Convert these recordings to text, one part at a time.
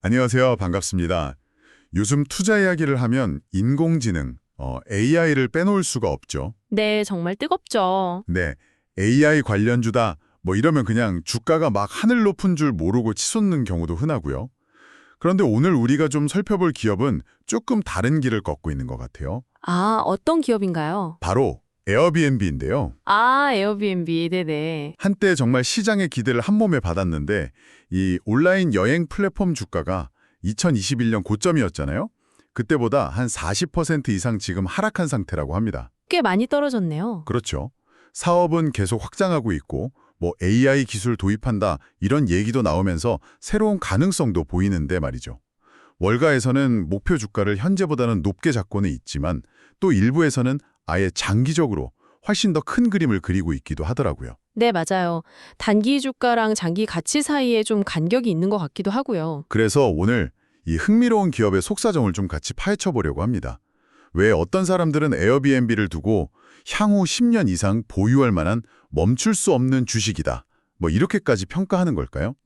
안녕하세요. 반갑습니다. 요즘 투자 이야기를 하면 인공지능, AI를 빼놓을 수가 없죠. 네, 정말 뜨겁죠. 네, AI 관련주다 뭐 이러면 그냥 주가가 막 하늘 높은 줄 모르고 치솟는 경우도 흔하고요. 그런데 오늘 우리가 좀 살펴볼 기업은 조금 다른 길을 걷고 있는 것 같아요. 아, 어떤 기업인가요? 바로 에어비앤비인데요. 아, 에어비앤비. 네네. 한때 정말 시장의 기대를 한 몸에 받았는데 이 온라인 여행 플랫폼 주가가 2021년 고점이었잖아요. 그때보다 한 40% 이상 지금 하락한 상태라고 합니다. 꽤 많이 떨어졌네요. 그렇죠. 사업은 계속 확장하고 있고 뭐 AI 기술 도입한다 이런 얘기도 나오면서 새로운 가능성도 보이는데 말이죠. 월가에서는 목표 주가를 현재보다는 높게 잡고는 있지만 또 일부에서는 아예 장기적으로 훨씬 더 큰 그림을 그리고 있기도 하더라고요. 네, 맞아요. 단기 주가랑 장기 가치 사이에 좀 간격이 있는 것 같기도 하고요. 그래서 오늘 이 흥미로운 기업의 속사정을 좀 같이 파헤쳐 보려고 합니다. 왜 어떤 사람들은 에어비앤비를 두고 향후 10년 이상 보유할 만한 멈출 수 없는 주식이다. 뭐 이렇게까지 평가하는 걸까요?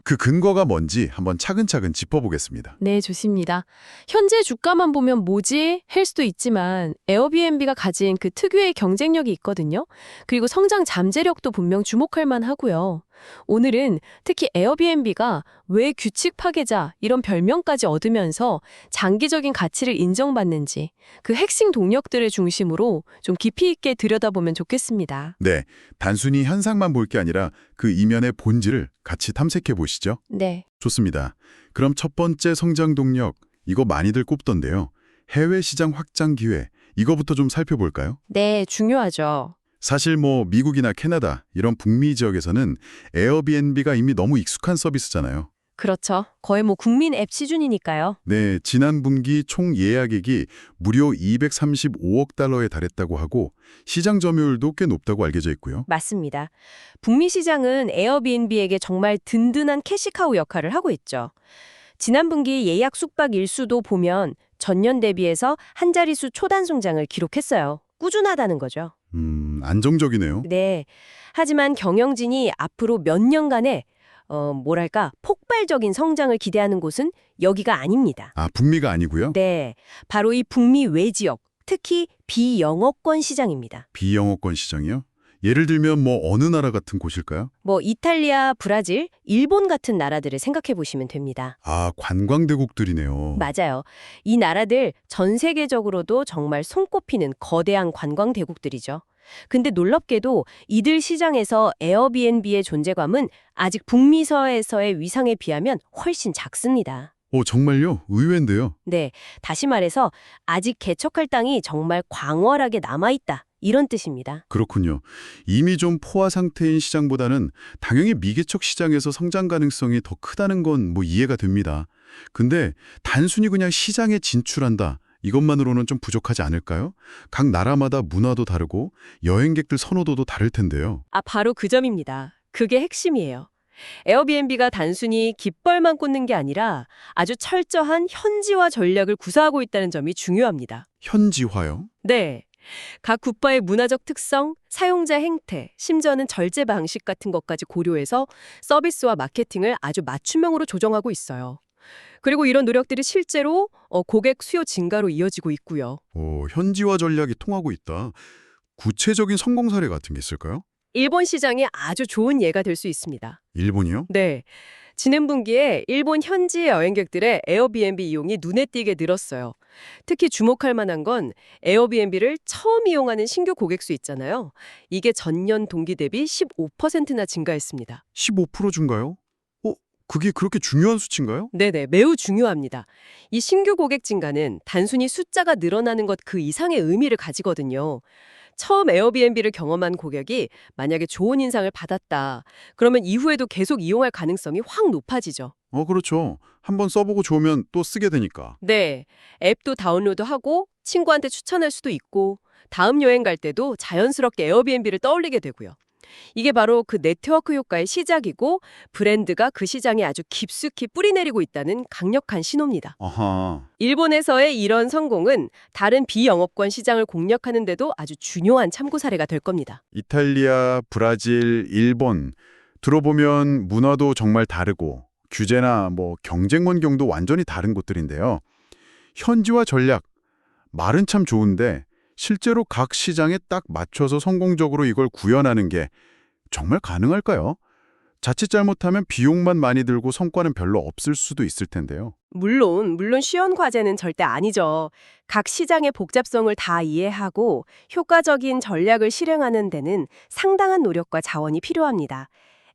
그 근거가 뭔지 한번 차근차근 짚어보겠습니다. 네, 좋습니다. 현재 주가만 보면 뭐지? 할 수도 있지만 에어비앤비가 가진 그 특유의 경쟁력이 있거든요. 그리고 성장 잠재력도 분명 주목할 만하고요. 오늘은 특히 에어비앤비가 왜 규칙 파괴자 이런 별명까지 얻으면서 장기적인 가치를 인정받는지 그 핵심 동력들을 중심으로 좀 깊이 있게 들여다보면 좋겠습니다. 네, 단순히 현상만 볼 게 아니라 그 이면의 본질을 같이 탐색해 보시죠. 네. 좋습니다. 그럼 첫 번째 성장 동력, 이거 많이들 꼽던데요. 해외 시장 확장 기회, 이거부터 좀 살펴볼까요? 네, 중요하죠. 사실 뭐 미국이나 캐나다 이런 북미 지역에서는 에어비앤비가 이미 너무 익숙한 서비스잖아요. 그렇죠. 거의 뭐 국민 앱 수준이니까요. 네, 지난 분기 총 예약액이 무려 235억 달러에 달했다고 하고 시장 점유율도 꽤 높다고 알려져 있고요. 맞습니다. 북미 시장은 에어비앤비에게 정말 든든한 캐시카우 역할을 하고 있죠. 지난 분기 예약 숙박 일수도 보면 전년 대비해서 한 자릿수 초단 성장을 기록했어요. 꾸준하다는 거죠. 안정적이네요. 네. 하지만 경영진이 앞으로 몇 년간의 폭발적인 성장을 기대하는 곳은 여기가 아닙니다. 아, 북미가 아니고요? 네. 바로 이 북미 외지역, 특히 비영어권 시장입니다. 비영어권 시장이요? 예를 들면 뭐 어느 나라 같은 곳일까요? 뭐 이탈리아, 브라질, 일본 같은 나라들을 생각해 보시면 됩니다. 아, 관광대국들이네요. 맞아요. 이 나라들 전 세계적으로도 정말 손꼽히는 거대한 관광 대국들이죠. 근데 놀랍게도 이들 시장에서 에어비앤비의 존재감은 아직 북미서에서의 위상에 비하면 훨씬 작습니다. 정말요? 의외인데요. 네, 다시 말해서 아직 개척할 땅이 정말 광활하게 남아있다. 이런 뜻입니다. 그렇군요. 이미 좀 포화 상태인 시장보다는 당연히 미개척 시장에서 성장 가능성이 더 크다는 건 뭐 이해가 됩니다. 근데 단순히 그냥 시장에 진출한다. 이것만으로는 좀 부족하지 않을까요? 각 나라마다 문화도 다르고 여행객들 선호도도 다를 텐데요. 아, 바로 그 점입니다. 그게 핵심이에요. 에어비앤비가 단순히 깃벌만 꽂는 게 아니라 아주 철저한 현지화 전략을 구사하고 있다는 점이 중요합니다. 현지화요? 네. 각 국가의 문화적 특성, 사용자 행태, 심지어는 절제 방식 같은 것까지 고려해서 서비스와 마케팅을 아주 맞춤형으로 조정하고 있어요. 그리고 이런 노력들이 실제로 고객 수요 증가로 이어지고 있고요. 현지화 전략이 통하고 있다. 구체적인 성공 사례 같은 게 있을까요? 일본 시장이 아주 좋은 예가 될 수 있습니다. 일본이요? 네. 지난 분기에 일본 현지 여행객들의 에어비앤비 이용이 눈에 띄게 늘었어요. 특히 주목할 만한 건 에어비앤비를 처음 이용하는 신규 고객 수 있잖아요. 이게 전년 동기 대비 15%나 증가했습니다. 15% 증가요? 그게 그렇게 중요한 수치인가요? 네네, 매우 중요합니다. 이 신규 고객 증가는 단순히 숫자가 늘어나는 것 그 이상의 의미를 가지거든요. 처음 에어비앤비를 경험한 고객이 만약에 좋은 인상을 받았다. 그러면 이후에도 계속 이용할 가능성이 확 높아지죠. 그렇죠. 한번 써보고 좋으면 또 쓰게 되니까. 네, 앱도 다운로드하고 친구한테 추천할 수도 있고 다음 여행 갈 때도 자연스럽게 에어비앤비를 떠올리게 되고요. 이게 바로 그 네트워크 효과의 시작이고 브랜드가 그 시장에 아주 깊숙이 뿌리내리고 있다는 강력한 신호입니다. 아하. 일본에서의 이런 성공은 다른 비영업권 시장을 공략하는 데도 아주 중요한 참고 사례가 될 겁니다. 이탈리아, 브라질, 일본 들어보면 문화도 정말 다르고 규제나 경쟁 환경도 완전히 다른 곳들인데요. 현지화 전략, 말은 참 좋은데 실제로 각 시장에 딱 맞춰서 성공적으로 이걸 구현하는 게 정말 가능할까요? 자칫 잘못하면 비용만 많이 들고 성과는 별로 없을 수도 있을 텐데요. 물론 쉬운 과제는 절대 아니죠. 각 시장의 복잡성을 다 이해하고 효과적인 전략을 실행하는 데는 상당한 노력과 자원이 필요합니다.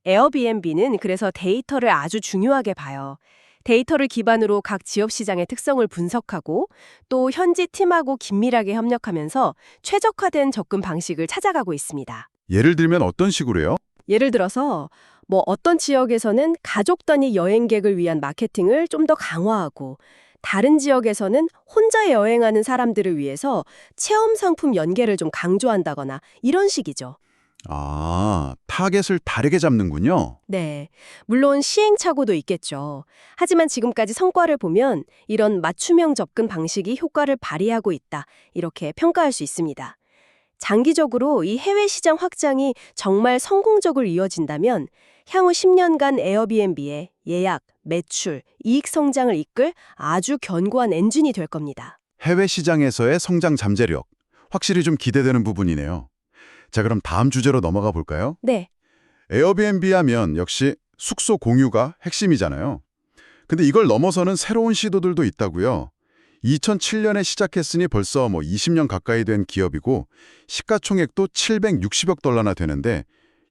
에어비앤비는 그래서 데이터를 아주 중요하게 봐요. 데이터를 기반으로 각 지역 시장의 특성을 분석하고 또 현지 팀하고 긴밀하게 협력하면서 최적화된 접근 방식을 찾아가고 있습니다. 예를 들면 어떤 식으로요? 예를 들어서 어떤 지역에서는 가족 단위 여행객을 위한 마케팅을 좀 더 강화하고 다른 지역에서는 혼자 여행하는 사람들을 위해서 체험 상품 연계를 좀 강조한다거나 이런 식이죠. 아, 타겟을 다르게 잡는군요. 네, 물론 시행착오도 있겠죠. 하지만 지금까지 성과를 보면 이런 맞춤형 접근 방식이 효과를 발휘하고 있다, 이렇게 평가할 수 있습니다. 장기적으로 이 해외 시장 확장이 정말 성공적으로 이어진다면 향후 10년간 에어비앤비의 예약, 매출, 이익 성장을 이끌 아주 견고한 엔진이 될 겁니다. 해외 시장에서의 성장 잠재력, 확실히 좀 기대되는 부분이네요. 자, 그럼 다음 주제로 넘어가 볼까요? 네. 에어비앤비 하면 역시 숙소 공유가 핵심이잖아요. 근데 이걸 넘어서는 새로운 시도들도 있다고요. 2007년에 시작했으니 벌써 20년 가까이 된 기업이고 시가총액도 760억 달러나 되는데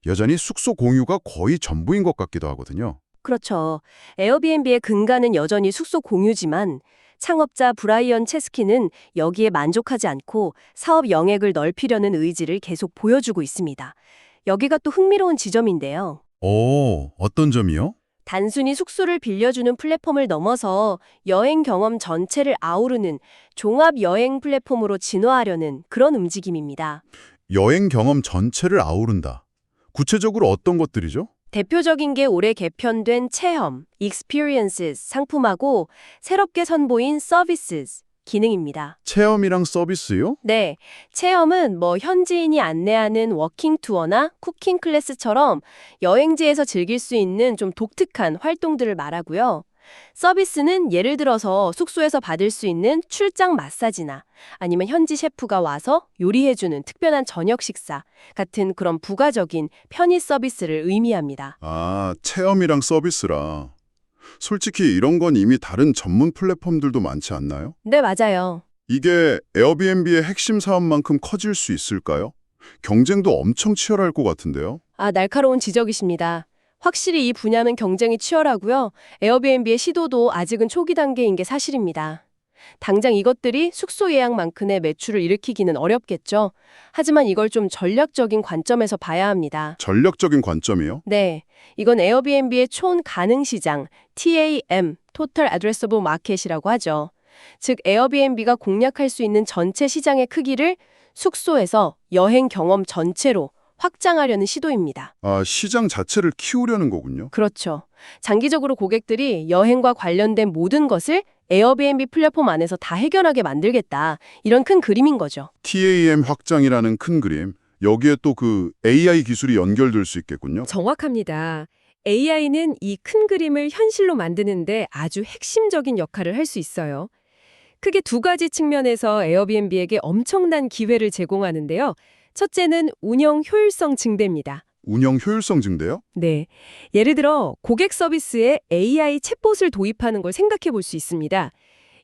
여전히 숙소 공유가 거의 전부인 것 같기도 하거든요. 그렇죠. 에어비앤비의 근간은 여전히 숙소 공유지만 창업자 브라이언 체스키는 여기에 만족하지 않고 사업 영역을 넓히려는 의지를 계속 보여주고 있습니다. 여기가 또 흥미로운 지점인데요. 오, 어떤 점이요? 단순히 숙소를 빌려주는 플랫폼을 넘어서 여행 경험 전체를 아우르는 종합 여행 플랫폼으로 진화하려는 그런 움직임입니다. 여행 경험 전체를 아우른다. 구체적으로 어떤 것들이죠? 대표적인 게 올해 개편된 체험, experiences 상품하고 새롭게 선보인 services, 기능입니다. 체험이랑 서비스요? 네, 체험은 현지인이 안내하는 워킹 투어나 쿠킹 클래스처럼 여행지에서 즐길 수 있는 좀 독특한 활동들을 말하고요. 서비스는 예를 들어서 숙소에서 받을 수 있는 출장 마사지나 아니면 현지 셰프가 와서 요리해주는 특별한 저녁 식사 같은 그런 부가적인 편의 서비스를 의미합니다. 아, 체험이랑 서비스라. 솔직히 이런 건 이미 다른 전문 플랫폼들도 많지 않나요? 네, 맞아요. 이게 에어비앤비의 핵심 사업만큼 커질 수 있을까요? 경쟁도 엄청 치열할 것 같은데요. 날카로운 지적이십니다. 확실히 이 분야는 경쟁이 치열하고요. 에어비앤비의 시도도 아직은 초기 단계인 게 사실입니다. 당장 이것들이 숙소 예약만큼의 매출을 일으키기는 어렵겠죠. 하지만 이걸 좀 전략적인 관점에서 봐야 합니다. 전략적인 관점이요? 네, 이건 에어비앤비의 총 가능 시장, TAM, Total Addressable Market이라고 하죠. 즉, 에어비앤비가 공략할 수 있는 전체 시장의 크기를 숙소에서 여행 경험 전체로 확장하려는 시도입니다. 아, 시장 자체를 키우려는 거군요. 그렇죠. 장기적으로 고객들이 여행과 관련된 모든 것을 에어비앤비 플랫폼 안에서 다 해결하게 만들겠다. 이런 큰 그림인 거죠. TAM 확장이라는 큰 그림. 여기에 또 그 AI 기술이 연결될 수 있겠군요. 정확합니다. AI는 이 큰 그림을 현실로 만드는데 아주 핵심적인 역할을 할 수 있어요. 크게 두 가지 측면에서 에어비앤비에게 엄청난 기회를 제공하는데요. 첫째는 운영 효율성 증대입니다. 운영 효율성 증대요? 네. 예를 들어 고객 서비스에 AI 챗봇을 도입하는 걸 생각해 볼 수 있습니다.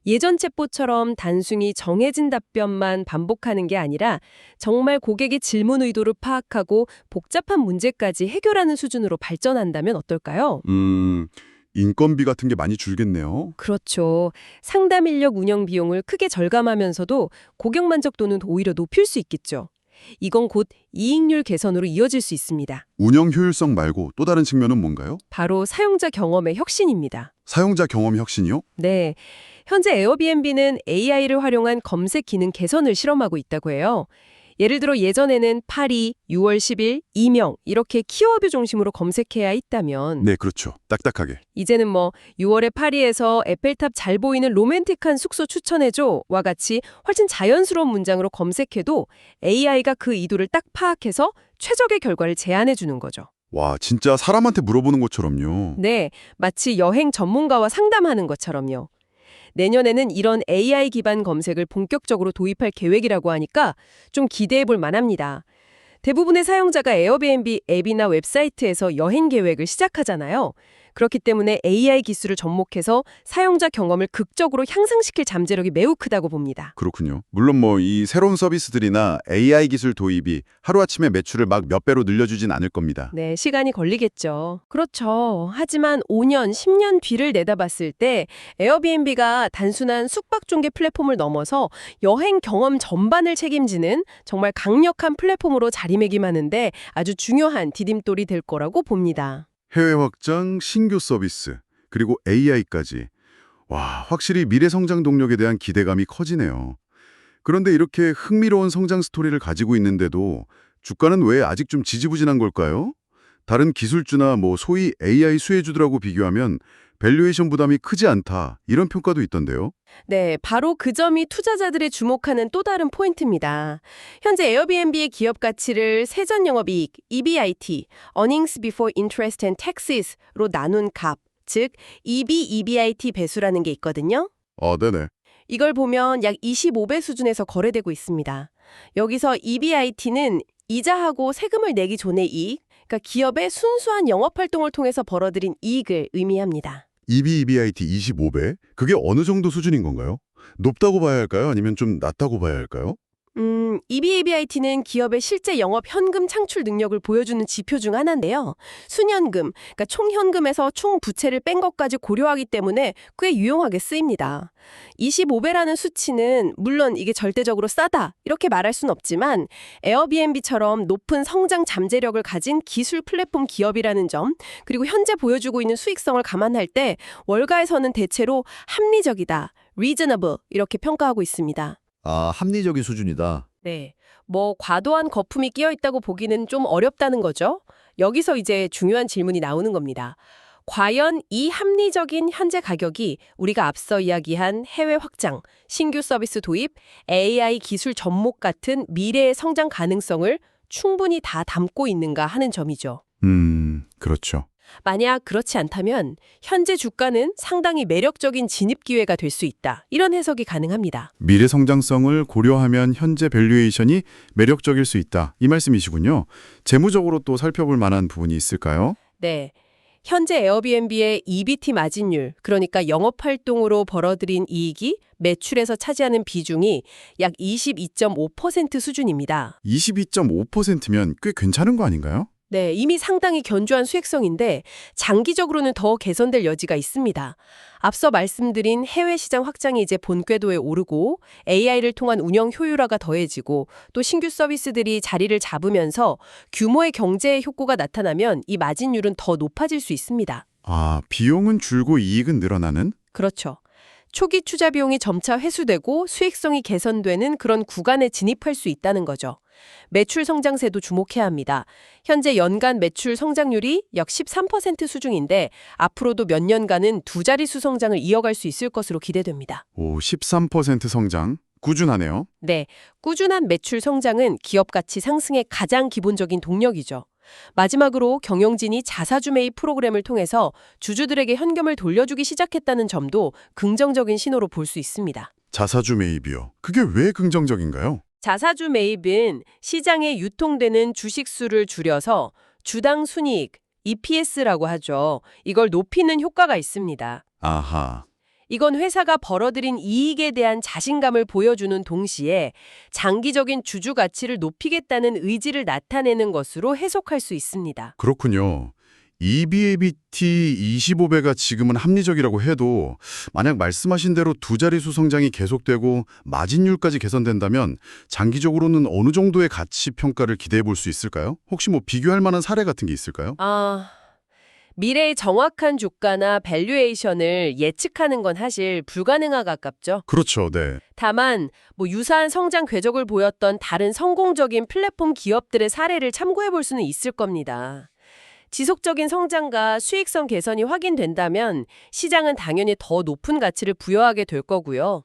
예전 챗봇처럼 단순히 정해진 답변만 반복하는 게 아니라 정말 고객의 질문 의도를 파악하고 복잡한 문제까지 해결하는 수준으로 발전한다면 어떨까요? 인건비 같은 게 많이 줄겠네요. 그렇죠. 상담 인력 운영 비용을 크게 절감하면서도 고객 만족도는 오히려 높일 수 있겠죠. 이건 곧 이익률 개선으로 이어질 수 있습니다. 운영 효율성 말고 또 다른 측면은 뭔가요? 바로 사용자 경험의 혁신입니다. 사용자 경험 혁신이요? 네. 현재 에어비앤비는 AI를 활용한 검색 기능 개선을 실험하고 있다고 해요. 예를 들어 예전에는 파리, 6월 10일, 이명 이렇게 키워드 중심으로 검색해야 했다면 네, 그렇죠. 딱딱하게. 이제는 6월에 파리에서 에펠탑 잘 보이는 로맨틱한 숙소 추천해줘와 같이 훨씬 자연스러운 문장으로 검색해도 AI가 그 의도를 딱 파악해서 최적의 결과를 제안해 주는 거죠. 와, 진짜 사람한테 물어보는 것처럼요. 네, 마치 여행 전문가와 상담하는 것처럼요. 내년에는 이런 AI 기반 검색을 본격적으로 도입할 계획이라고 하니까 좀 기대해 볼 만합니다. 대부분의 사용자가 에어비앤비 앱이나 웹사이트에서 여행 계획을 시작하잖아요. 그렇기 때문에 AI 기술을 접목해서 사용자 경험을 극적으로 향상시킬 잠재력이 매우 크다고 봅니다. 그렇군요. 물론 뭐 이 새로운 서비스들이나 AI 기술 도입이 하루아침에 매출을 막 몇 배로 늘려주진 않을 겁니다. 네, 시간이 걸리겠죠. 그렇죠. 하지만 5년, 10년 뒤를 내다봤을 때 에어비앤비가 단순한 숙박 중개 플랫폼을 넘어서 여행 경험 전반을 책임지는 정말 강력한 플랫폼으로 자리매김하는데 아주 중요한 디딤돌이 될 거라고 봅니다. 해외 확장, 신규 서비스, 그리고 AI까지. 와, 확실히 미래 성장 동력에 대한 기대감이 커지네요. 그런데 이렇게 흥미로운 성장 스토리를 가지고 있는데도 주가는 왜 아직 좀 지지부진한 걸까요? 다른 기술주나 뭐 소위 AI 수혜주들하고 비교하면 밸류에이션 부담이 크지 않다, 이런 평가도 있던데요. 네, 바로 그 점이 투자자들의 주목하는 또 다른 포인트입니다. 현재 에어비앤비의 기업 가치를 세전 영업이익, EBIT, Earnings Before Interest and Taxes로 나눈 값, 즉 EB/EBIT 배수라는 게 있거든요. 네네. 이걸 보면 약 25배 수준에서 거래되고 있습니다. 여기서 EBIT는 이자하고 세금을 내기 전의 이익, 그러니까 기업의 순수한 영업활동을 통해서 벌어들인 이익을 의미합니다. EBIT 25배? 그게 어느 정도 수준인 건가요? 높다고 봐야 할까요? 아니면 좀 낮다고 봐야 할까요? EBIT는 기업의 실제 영업 현금 창출 능력을 보여주는 지표 중 하나인데요. 순현금, 그러니까 총현금에서 총부채를 뺀 것까지 고려하기 때문에 꽤 유용하게 쓰입니다. 25배라는 수치는 물론 이게 절대적으로 싸다 이렇게 말할 순 없지만 에어비앤비처럼 높은 성장 잠재력을 가진 기술 플랫폼 기업이라는 점, 그리고 현재 보여주고 있는 수익성을 감안할 때 월가에서는 대체로 합리적이다, reasonable 이렇게 평가하고 있습니다. 아, 합리적인 수준이다. 네, 뭐 과도한 거품이 끼어 있다고 보기는 좀 어렵다는 거죠. 여기서 이제 중요한 질문이 나오는 겁니다. 과연 이 합리적인 현재 가격이 우리가 앞서 이야기한 해외 확장, 신규 서비스 도입, AI 기술 접목 같은 미래의 성장 가능성을 충분히 다 담고 있는가 하는 점이죠. 그렇죠. 만약 그렇지 않다면 현재 주가는 상당히 매력적인 진입 기회가 될 수 있다. 이런 해석이 가능합니다. 미래 성장성을 고려하면 현재 밸류에이션이 매력적일 수 있다, 이 말씀이시군요. 재무적으로 또 살펴볼 만한 부분이 있을까요? 네. 현재 에어비앤비의 EBT 마진율, 그러니까 영업활동으로 벌어들인 이익이 매출에서 차지하는 비중이 약 22.5% 수준입니다. 22.5%면 꽤 괜찮은 거 아닌가요? 네, 이미 상당히 견조한 수익성인데 장기적으로는 더 개선될 여지가 있습니다. 앞서 말씀드린 해외 시장 확장이 이제 본궤도에 오르고 AI를 통한 운영 효율화가 더해지고 또 신규 서비스들이 자리를 잡으면서 규모의 경제 효과가 나타나면 이 마진율은 더 높아질 수 있습니다. 아, 비용은 줄고 이익은 늘어나는? 그렇죠. 초기 투자 비용이 점차 회수되고 수익성이 개선되는 그런 구간에 진입할 수 있다는 거죠. 매출 성장세도 주목해야 합니다. 현재 연간 매출 성장률이 약 13% 수준인데 앞으로도 몇 년간은 두 자릿수 성장을 이어갈 수 있을 것으로 기대됩니다. 오, 13% 성장. 꾸준하네요. 네, 꾸준한 매출 성장은 기업 가치 상승의 가장 기본적인 동력이죠. 마지막으로 경영진이 자사주 매입 프로그램을 통해서 주주들에게 현금을 돌려주기 시작했다는 점도 긍정적인 신호로 볼 수 있습니다. 자사주 매입이요. 그게 왜 긍정적인가요? 자사주 매입은 시장에 유통되는 주식 수를 줄여서 주당 순이익, EPS라고 하죠. 이걸 높이는 효과가 있습니다. 아하. 이건 회사가 벌어들인 이익에 대한 자신감을 보여주는 동시에 장기적인 주주 가치를 높이겠다는 의지를 나타내는 것으로 해석할 수 있습니다. 그렇군요. EBIT 25배가 지금은 합리적이라고 해도 만약 말씀하신 대로 두 자릿수 성장이 계속되고 마진율까지 개선된다면 장기적으로는 어느 정도의 가치 평가를 기대해 볼 수 있을까요? 혹시 뭐 비교할 만한 사례 같은 게 있을까요? 미래의 정확한 주가나 밸류에이션을 예측하는 건 사실 불가능하 가깝죠. 그렇죠. 네. 다만 유사한 성장 궤적을 보였던 다른 성공적인 플랫폼 기업들의 사례를 참고해 볼 수는 있을 겁니다. 지속적인 성장과 수익성 개선이 확인된다면 시장은 당연히 더 높은 가치를 부여하게 될 거고요.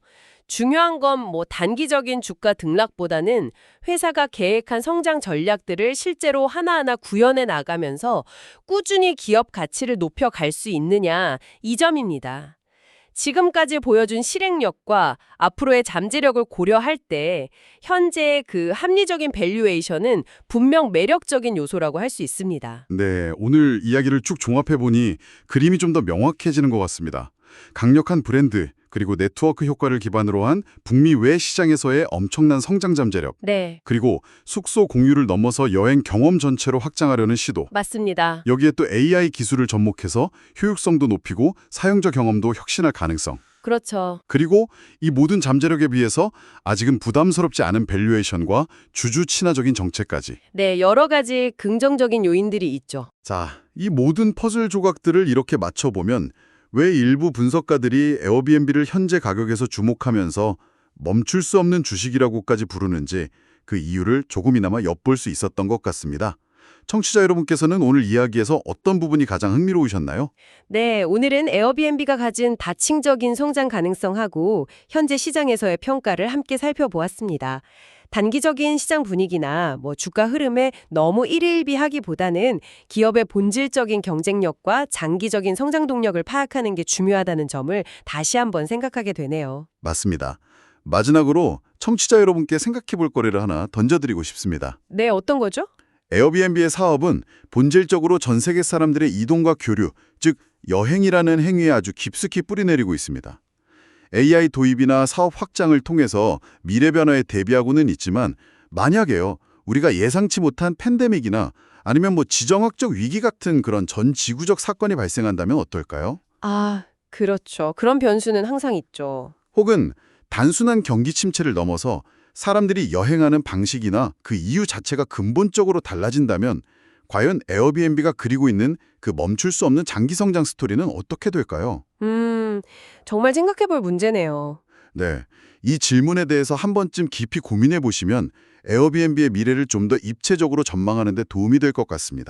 중요한 건 뭐 단기적인 주가 등락보다는 회사가 계획한 성장 전략들을 실제로 하나하나 구현해 나가면서 꾸준히 기업 가치를 높여갈 수 있느냐, 이 점입니다. 지금까지 보여준 실행력과 앞으로의 잠재력을 고려할 때 현재의 그 합리적인 밸류에이션은 분명 매력적인 요소라고 할 수 있습니다. 네, 오늘 이야기를 쭉 종합해보니 그림이 좀 더 명확해지는 것 같습니다. 강력한 브랜드, 그리고 네트워크 효과를 기반으로 한 북미 외 시장에서의 엄청난 성장 잠재력, 네, 그리고 숙소 공유를 넘어서 여행 경험 전체로 확장하려는 시도. 맞습니다. 여기에 또 AI 기술을 접목해서 효율성도 높이고 사용자 경험도 혁신할 가능성. 그렇죠. 그리고 이 모든 잠재력에 비해서 아직은 부담스럽지 않은 밸류에이션과 주주 친화적인 정책까지. 네, 여러 가지 긍정적인 요인들이 있죠. 자, 이 모든 퍼즐 조각들을 이렇게 맞춰보면 왜 일부 분석가들이 에어비앤비를 현재 가격에서 주목하면서 멈출 수 없는 주식이라고까지 부르는지 그 이유를 조금이나마 엿볼 수 있었던 것 같습니다. 청취자 여러분께서는 오늘 이야기에서 어떤 부분이 가장 흥미로우셨나요? 네, 오늘은 에어비앤비가 가진 다층적인 성장 가능성하고 현재 시장에서의 평가를 함께 살펴보았습니다. 단기적인 시장 분위기나 주가 흐름에 너무 일일비하기보다는 기업의 본질적인 경쟁력과 장기적인 성장 동력을 파악하는 게 중요하다는 점을 다시 한번 생각하게 되네요. 맞습니다. 마지막으로 청취자 여러분께 생각해 볼 거리를 하나 던져드리고 싶습니다. 네, 어떤 거죠? 에어비앤비의 사업은 본질적으로 전 세계 사람들의 이동과 교류, 즉 여행이라는 행위에 아주 깊숙이 뿌리내리고 있습니다. AI 도입이나 사업 확장을 통해서 미래 변화에 대비하고는 있지만 만약에요, 우리가 예상치 못한 팬데믹이나 아니면 지정학적 위기 같은 그런 전 지구적 사건이 발생한다면 어떨까요? 아, 그렇죠. 그런 변수는 항상 있죠. 혹은 단순한 경기 침체를 넘어서 사람들이 여행하는 방식이나 그 이유 자체가 근본적으로 달라진다면 과연 에어비앤비가 그리고 있는 그 멈출 수 없는 장기 성장 스토리는 어떻게 될까요? 정말 생각해볼 문제네요. 네, 이 질문에 대해서 한 번쯤 깊이 고민해 보시면 에어비앤비의 미래를 좀 더 입체적으로 전망하는 데 도움이 될 것 같습니다.